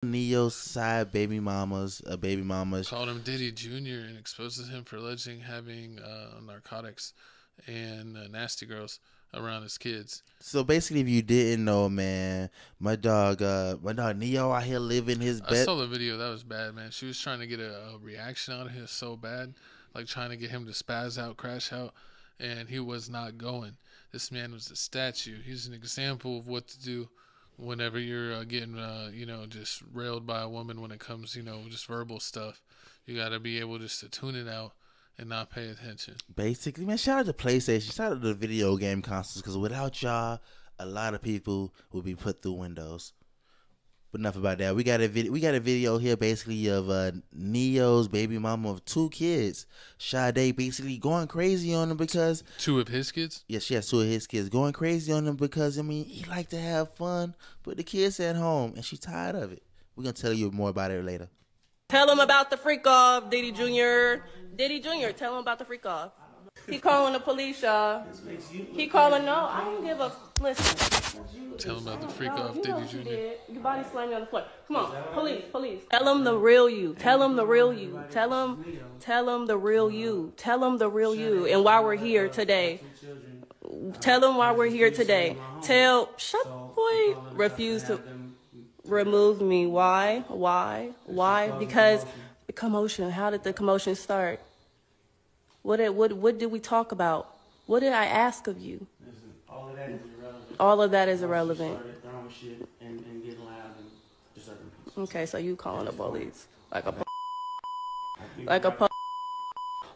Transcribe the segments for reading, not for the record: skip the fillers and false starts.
Neo's side baby mamas. Called him Diddy Jr. and exposes him for alleging having narcotics and nasty girls around his kids. So basically, if you didn't know, man, my dog Neo out here living his I best. saw the video. That was bad, man. She was trying to get a reaction out of him so bad, like trying to get him to spaz out, crash out, and he was not going. This man was a statue. He's an example of what to do whenever you're getting, just railed by a woman when it comes, just verbal stuff. You got to be able just to tune it out and not pay attention. Basically, man, shout out to PlayStation, shout out to the video game consoles, because without y'all, a lot of people would be put through windows. But enough about that. We got a video here basically of Neo's baby mama of 2 kids, Sade, basically going crazy on him because 2 of his kids. Yeah, she has 2 of his kids going crazy on him because he like to have fun, but the kids at home, and she's tired of it. We're gonna tell you more about it later. Tell him about the freak off, Diddy Jr. Diddy Jr., tell him about the freak off. He calling the police, y'all. He calling, no, I don't give a, listen. Tell him about the freak off, Diddy Jr. Your body slamming on the floor. Come on, police. Tell him the real you. Tell him the real you. Tell him the real you. Tell him the real you. And why we're here today. Tell him why we're here today. Shut up, boy. Refuse to remove me. Why? Because the commotion. How did the commotion start? What did we talk about? What did I ask of you? All of that is irrelevant. Okay, so you calling the police like a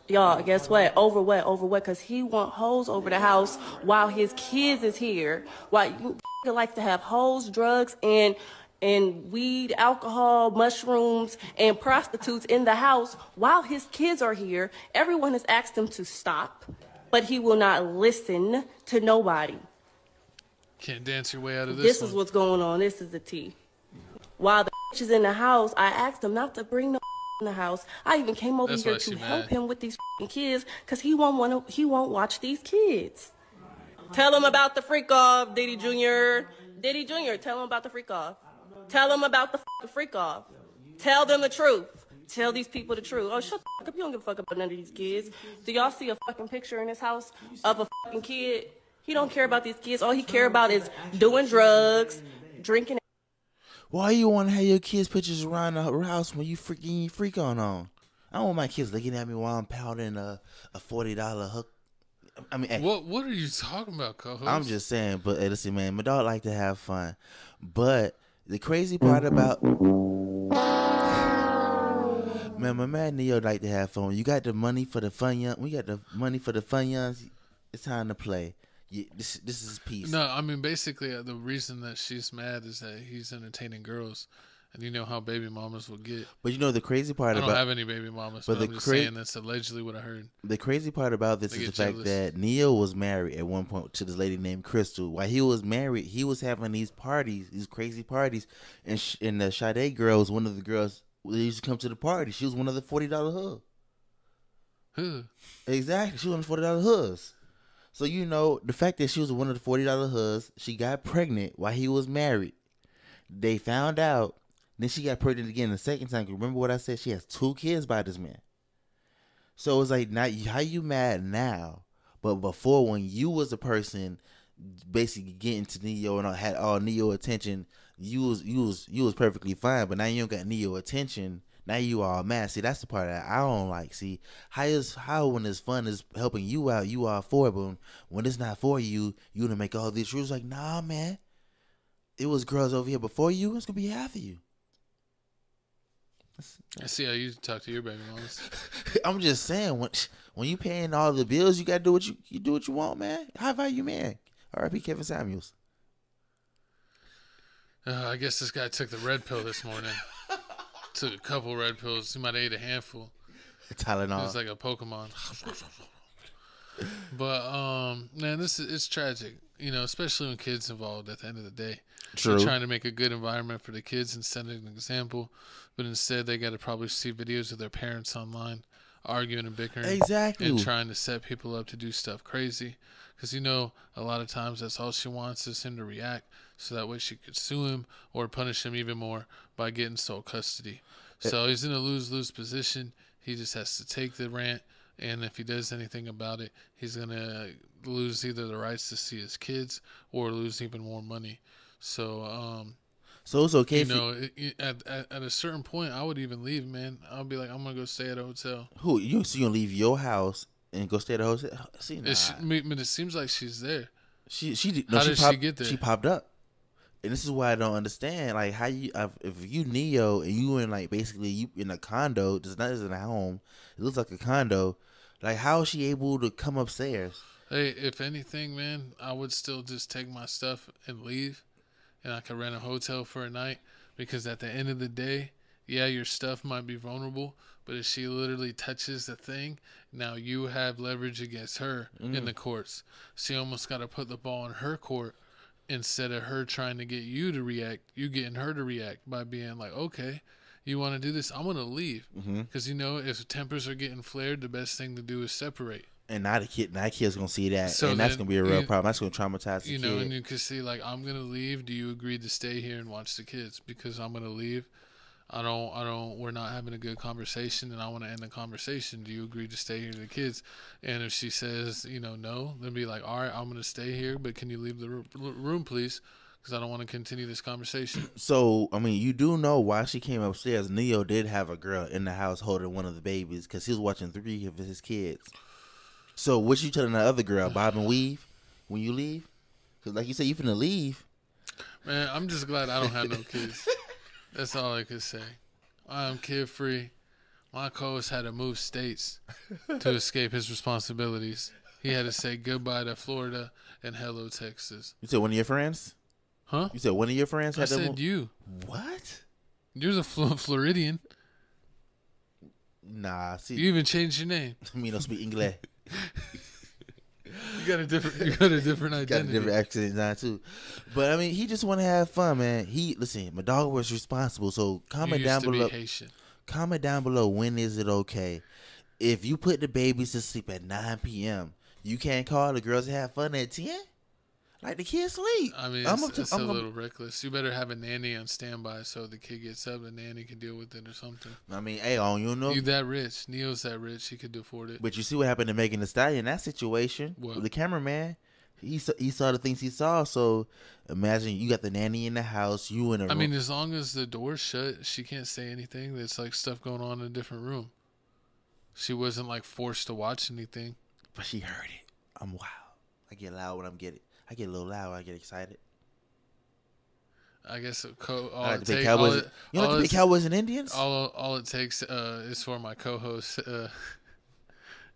y'all, guess what? Over what? Because he want hoes over the house while his kids is here. Why you like to have hoes, drugs, and weed, alcohol, mushrooms, and prostitutes in the house while his kids are here. Everyone has asked him to stop, but he will not listen to nobody. Can't dance your way out of this. This is what's going on. This is the tea. While the is in the house, I asked him not to bring the in the house. I even came over here to help him with these kids because he won't watch these kids. Tell him about the freak off, Diddy Jr. Diddy Jr., tell him about the freak off. Tell them about the freak off. Tell them the truth. Tell these people the truth. Oh, shut the fuck up. You don't give a fuck about none of these kids. Do y'all see a fucking picture in this house of a fucking kid? He don't care about these kids. All he care about is doing drugs, drinking. Why you want to have your kids' pictures around the house when you freak on? I don't want my kids looking at me while I'm pounding a $40 hook. I mean, what are you talking about, co-host? I'm just saying, but hey, listen, man, my dog like to have fun. But the crazy part about man, my man Neo like to have fun. You got the money for the fun young. We got the money for the fun youngs. It's time to play. Yeah, this is peace. No, I mean basically the reason that she's mad is that he's entertaining girls, and you know how baby mamas will get. But you know the crazy part about I don't have any baby mamas, but I'm just saying that's allegedly what I heard. The crazy part about this is the fact that Neo was married at one point to this lady named Crystal. While he was married, he was having these parties, these crazy parties, and the Sade girl was one of the girls that used to come to the party. She was one of the $40 hoods. Who? Exactly, she was one of the $40 hoods. So, you know, the fact that she was one of the $40 hoods, she got pregnant while he was married. They found out. Then she got pregnant again the second time. Remember what I said? She has 2 kids by this man. So it's like, now, how you mad now? But before, when you was a person basically getting to Neo and had all Neo attention, you was perfectly fine. But now you don't got Neo attention. Now you all mad. See, that's the part that I don't like. See, how when it's fun is helping you out, you are for it. But when it's not for you, you gonna make all these rules. Like, nah, man. It was girls over here before you. It's gonna be after you. I see how you talk to your baby mamas. I'm just saying, when you paying all the bills, you gotta do what you do what you want, man. High value man. R.I.P. Kevin Samuels. I guess this guy took the red pill this morning. Took a couple red pills. He might have ate a handful. Tylenol. It was like a Pokemon. But man, it's tragic. You know, especially when kids involved. At the end of the day, true. They're trying to make a good environment for the kids and set an example, but instead they got to probably see videos of their parents online arguing and bickering, exactly, and trying to set people up to do stuff crazy. Because you know, a lot of times that's all she wants is him to react so that way she could sue him or punish him even more by getting sole custody. So he's in a lose-lose position. He just has to take the rant, and if he does anything about it, he's going to lose either the rights to see his kids or lose even more money. So, so it's okay. You know, at a certain point, I would even leave, man. I'll be like, I'm going to go stay at a hotel. So you gonna leave your house and go stay at a hotel? See, nah. It seems like she's there. How did she get there? She popped up. And this is why I don't understand, like, how you, if you Neo and you in, like, basically you in a condo, it's not in a home, it looks like a condo, like, how is she able to come upstairs? Hey, if anything, man, I would still just take my stuff and leave, and I could rent a hotel for a night, because at the end of the day, yeah, your stuff might be vulnerable, but if she literally touches the thing, now you have leverage against her in the courts. So you almost got to put the ball in her court. Instead of her trying to get you to react, you getting her to react by being like, okay, you want to do this? I'm going to leave. Because, you know, if tempers are getting flared, the best thing to do is separate. And now the kid's going to see that, so and that's going to be a real problem. That's going to traumatize the kid. You know, and you can see, like, I'm going to leave. Do you agree to stay here and watch the kids? Because I'm going to leave. We're not having a good conversation, and I want to end the conversation. Do you agree to stay here with the kids? And if she says, you know, no, then be like, all right, I'm going to stay here, but can you leave the room, please? Because I don't want to continue this conversation. So, I mean, you do know why she came upstairs. Neo did have a girl in the house holding one of the babies because he was watching 3 of his kids. So, what you telling the other girl, bob and weave, when you leave? Because like you said, you finna leave. Man, I'm just glad I don't have no kids. That's all I could say. I'm kid free. My co-host had to move states to escape his responsibilities. He had to say goodbye to Florida and hello, Texas. You said one of your friends? Huh? You said one of your friends had to move? I said you. What? You're the Floridian. Nah, see. You even changed your name. Me don't speak English. You got a different identity. Got a different accent now too. But I mean, he just want to have fun, man. Listen, my dog was responsible. So comment down below. Comment down below, when is it okay? If you put the babies to sleep at 9 p.m., you can't call the girls to have fun at 10? Like, the kids sleep. I mean, it's a little reckless. You better have a nanny on standby so the kid gets up, the nanny can deal with it or something. I mean, hey, you know. You that rich. Neo's that rich. He could afford it. But you see what happened to Megan Thee Stallion in that situation? What? The cameraman, he saw the things he saw. So imagine you got the nanny in the house, you in a room. I mean, as long as the door's shut, she can't say anything. There's like stuff going on in a different room. She wasn't like forced to watch anything. But she heard it. I'm wild. I get loud when I get a little loud when I get excited. I guess you like to pick Cowboys and Indians? All it takes is for my co-host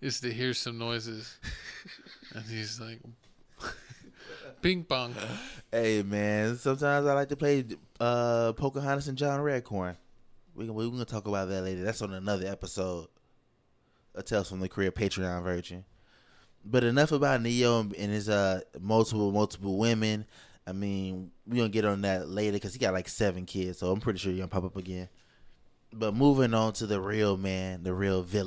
is to hear some noises. And he's like, ping pong. Hey, man, sometimes I like to play Pocahontas and John Redcorn. We're going to talk about that later. That's on another episode of Tales from the Crib, Patreon version. But enough about Neo and his multiple women. I mean, we're going to get on that later because he got like 7 kids. So I'm pretty sure you're going to pop up again. But moving on to the real man, the real villain.